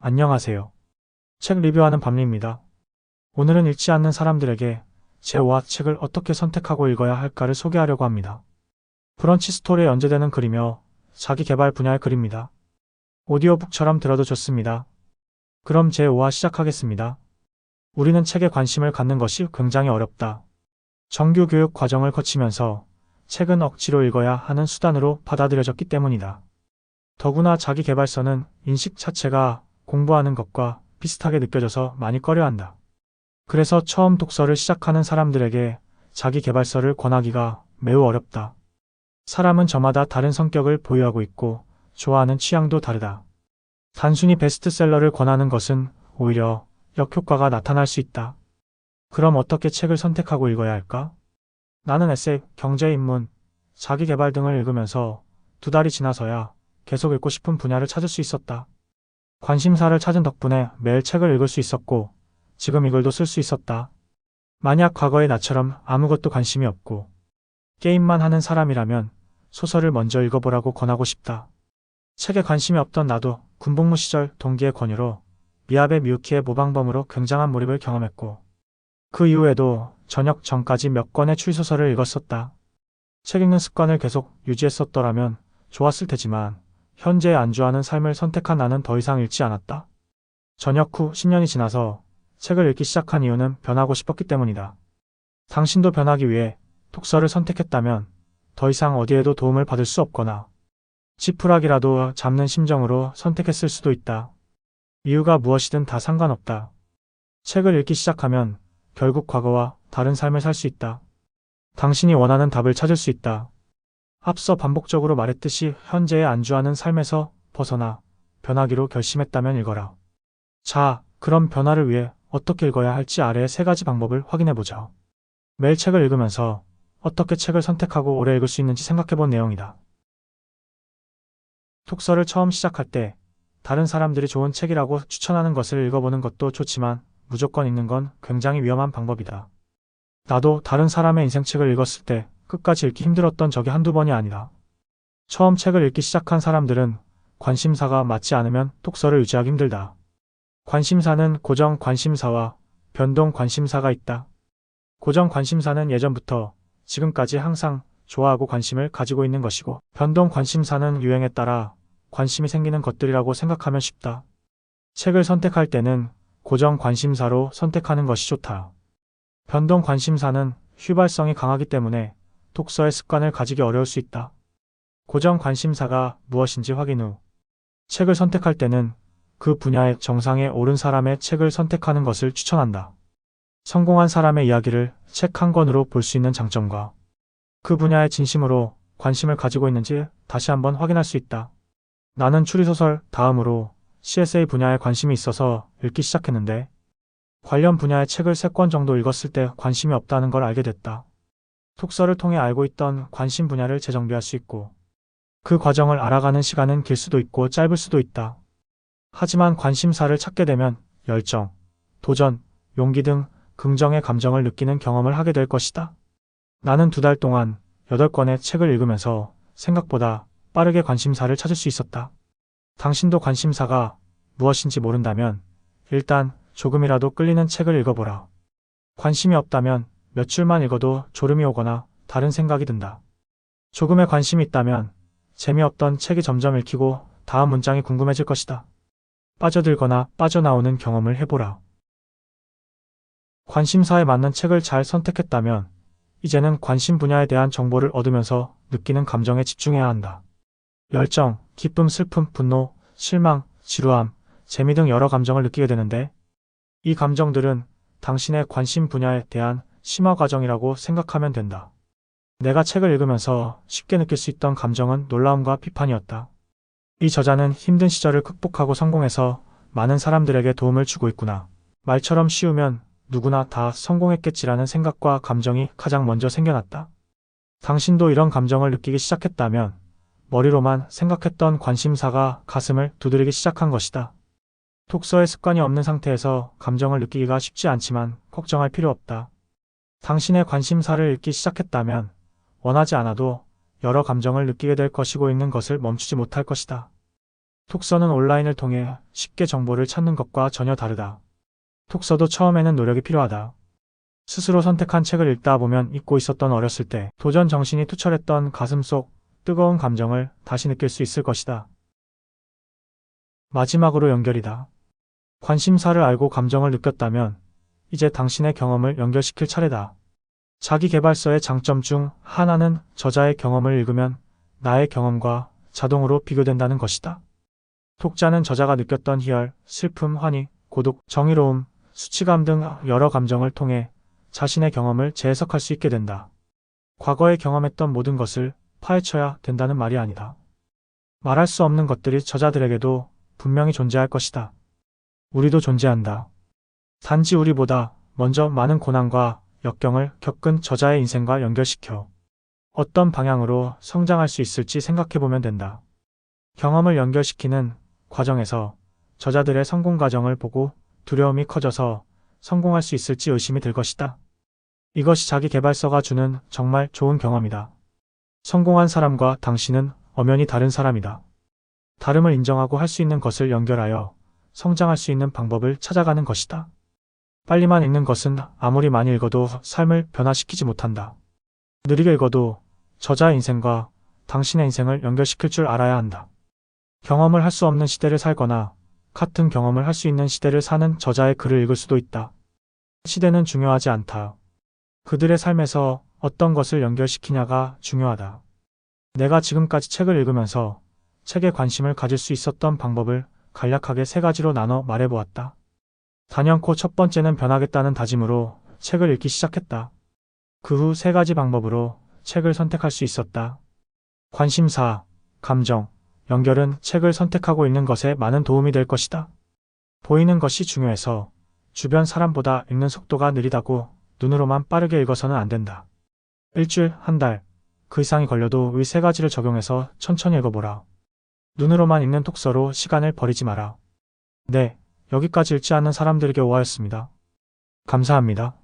안녕하세요. 책 리뷰하는 밤리입니다. 오늘은 읽지 않는 사람들에게 제5화 책을 어떻게 선택하고 읽어야 할까를 소개하려고 합니다. 브런치 스토리에 연재되는 글이며 자기 개발 분야의 글입니다. 오디오북처럼 들어도 좋습니다. 그럼 제5화 시작하겠습니다. 우리는 책에 관심을 갖는 것이 굉장히 어렵다. 정규 교육 과정을 거치면서 책은 억지로 읽어야 하는 수단으로 받아들여졌기 때문이다. 더구나 자기 개발서는 인식 자체가 공부하는 것과 비슷하게 느껴져서 많이 꺼려한다. 그래서 처음 독서를 시작하는 사람들에게 자기 개발서를 권하기가 매우 어렵다. 사람은 저마다 다른 성격을 보유하고 있고 좋아하는 취향도 다르다. 단순히 베스트셀러를 권하는 것은 오히려 역효과가 나타날 수 있다. 그럼 어떻게 책을 선택하고 읽어야 할까? 나는 에세이, 경제인문, 자기개발 등을 읽으면서 2달이 지나서야 계속 읽고 싶은 분야를 찾을 수 있었다. 관심사를 찾은 덕분에 매일 책을 읽을 수 있었고 지금 이 글도 쓸 수 있었다. 만약 과거의 나처럼 아무것도 관심이 없고 게임만 하는 사람이라면 소설을 먼저 읽어보라고 권하고 싶다. 책에 관심이 없던 나도 군복무 시절 동기의 권유로 미야베 미유키의 모방범으로 굉장한 몰입을 경험했고 그 이후에도 저녁 전까지 몇 권의 추리소설을 읽었었다. 책 읽는 습관을 계속 유지했었더라면 좋았을 테지만 현재에 안주하는 삶을 선택한 나는 더 이상 읽지 않았다. 전역 후 10년이 지나서 책을 읽기 시작한 이유는 변하고 싶었기 때문이다. 당신도 변하기 위해 독서를 선택했다면 더 이상 어디에도 도움을 받을 수 없거나 지푸라기라도 잡는 심정으로 선택했을 수도 있다. 이유가 무엇이든 다 상관없다. 책을 읽기 시작하면 결국 과거와 다른 삶을 살 수 있다. 당신이 원하는 답을 찾을 수 있다. 앞서 반복적으로 말했듯이 현재에 안주하는 삶에서 벗어나 변하기로 결심했다면 읽어라. 자, 그럼 변화를 위해 어떻게 읽어야 할지 아래의 3가지 방법을 확인해보자. 매일 책을 읽으면서 어떻게 책을 선택하고 오래 읽을 수 있는지 생각해본 내용이다. 독서를 처음 시작할 때 다른 사람들이 좋은 책이라고 추천하는 것을 읽어보는 것도 좋지만 무조건 읽는 건 굉장히 위험한 방법이다. 나도 다른 사람의 인생책을 읽었을 때 끝까지 읽기 힘들었던 적이 한두 번이 아니다. 처음 책을 읽기 시작한 사람들은 관심사가 맞지 않으면 독서를 유지하기 힘들다. 관심사는 고정 관심사와 변동 관심사가 있다. 고정 관심사는 예전부터 지금까지 항상 좋아하고 관심을 가지고 있는 것이고 변동 관심사는 유행에 따라 관심이 생기는 것들이라고 생각하면 쉽다. 책을 선택할 때는 고정 관심사로 선택하는 것이 좋다. 변동 관심사는 휘발성이 강하기 때문에 독서의 습관을 가지기 어려울 수 있다. 고정 관심사가 무엇인지 확인 후 책을 선택할 때는 그 분야의 정상에 오른 사람의 책을 선택하는 것을 추천한다. 성공한 사람의 이야기를 책 한 권으로 볼 수 있는 장점과 그 분야에 진심으로 관심을 가지고 있는지 다시 한번 확인할 수 있다. 나는 추리소설 다음으로 CSA 분야에 관심이 있어서 읽기 시작했는데 관련 분야의 책을 3권 정도 읽었을 때 관심이 없다는 걸 알게 됐다. 독서를 통해 알고 있던 관심 분야를 재정비할 수 있고 그 과정을 알아가는 시간은 길 수도 있고 짧을 수도 있다. 하지만 관심사를 찾게 되면 열정, 도전, 용기 등 긍정의 감정을 느끼는 경험을 하게 될 것이다. 나는 2달 동안 8권의 책을 읽으면서 생각보다 빠르게 관심사를 찾을 수 있었다. 당신도 관심사가 무엇인지 모른다면 일단 조금이라도 끌리는 책을 읽어보라. 관심이 없다면 몇 줄만 읽어도 졸음이 오거나 다른 생각이 든다. 조금의 관심이 있다면 재미없던 책이 점점 읽히고 다음 문장이 궁금해질 것이다. 빠져들거나 빠져나오는 경험을 해보라. 관심사에 맞는 책을 잘 선택했다면 이제는 관심 분야에 대한 정보를 얻으면서 느끼는 감정에 집중해야 한다. 열정, 기쁨, 슬픔, 분노, 실망, 지루함, 재미 등 여러 감정을 느끼게 되는데 이 감정들은 당신의 관심 분야에 대한 심화 과정이라고 생각하면 된다. 내가 책을 읽으면서 쉽게 느낄 수 있던 감정은 놀라움과 비판이었다. 이 저자는 힘든 시절을 극복하고 성공해서 많은 사람들에게 도움을 주고 있구나. 말처럼 쉬우면 누구나 다 성공했겠지라는 생각과 감정이 가장 먼저 생겨났다. 당신도 이런 감정을 느끼기 시작했다면 머리로만 생각했던 관심사가 가슴을 두드리기 시작한 것이다. 독서의 습관이 없는 상태에서 감정을 느끼기가 쉽지 않지만 걱정할 필요 없다. 당신의 관심사를 읽기 시작했다면 원하지 않아도 여러 감정을 느끼게 될 것이고 읽는 것을 멈추지 못할 것이다. 톡서는 온라인을 통해 쉽게 정보를 찾는 것과 전혀 다르다. 톡서도 처음에는 노력이 필요하다. 스스로 선택한 책을 읽다 보면 잊고 있었던 어렸을 때 도전 정신이 투철했던 가슴속 뜨거운 감정을 다시 느낄 수 있을 것이다. 마지막으로 연결이다. 관심사를 알고 감정을 느꼈다면 이제 당신의 경험을 연결시킬 차례다. 자기계발서의 장점 중 하나는 저자의 경험을 읽으면 나의 경험과 자동으로 비교된다는 것이다. 독자는 저자가 느꼈던 희열, 슬픔, 환희, 고독, 정의로움, 수치감 등 여러 감정을 통해 자신의 경험을 재해석할 수 있게 된다. 과거에 경험했던 모든 것을 파헤쳐야 된다는 말이 아니다. 말할 수 없는 것들이 저자들에게도 분명히 존재할 것이다. 우리도 존재한다. 단지 우리보다 먼저 많은 고난과 역경을 겪은 저자의 인생과 연결시켜 어떤 방향으로 성장할 수 있을지 생각해보면 된다. 경험을 연결시키는 과정에서 저자들의 성공 과정을 보고 두려움이 커져서 성공할 수 있을지 의심이 들 것이다. 이것이 자기계발서가 주는 정말 좋은 경험이다. 성공한 사람과 당신은 엄연히 다른 사람이다. 다름을 인정하고 할 수 있는 것을 연결하여 성장할 수 있는 방법을 찾아가는 것이다. 빨리만 읽는 것은 아무리 많이 읽어도 삶을 변화시키지 못한다. 느리게 읽어도 저자의 인생과 당신의 인생을 연결시킬 줄 알아야 한다. 경험을 할 수 없는 시대를 살거나 같은 경험을 할 수 있는 시대를 사는 저자의 글을 읽을 수도 있다. 시대는 중요하지 않다. 그들의 삶에서 어떤 것을 연결시키냐가 중요하다. 내가 지금까지 책을 읽으면서 책에 관심을 가질 수 있었던 방법을 간략하게 3가지로 나눠 말해보았다. 단연코 첫 번째는 변하겠다는 다짐으로 책을 읽기 시작했다. 그 후 3가지 방법으로 책을 선택할 수 있었다. 관심사, 감정, 연결은 책을 선택하고 읽는 것에 많은 도움이 될 것이다. 보이는 것이 중요해서 주변 사람보다 읽는 속도가 느리다고 눈으로만 빠르게 읽어서는 안 된다. 일주일, 한 달, 그 이상이 걸려도 이 3가지를 적용해서 천천히 읽어보라. 눈으로만 읽는 톡서로 시간을 버리지 마라. 네, 여기까지 읽지 않는 사람들에게 오하였습니다. 감사합니다.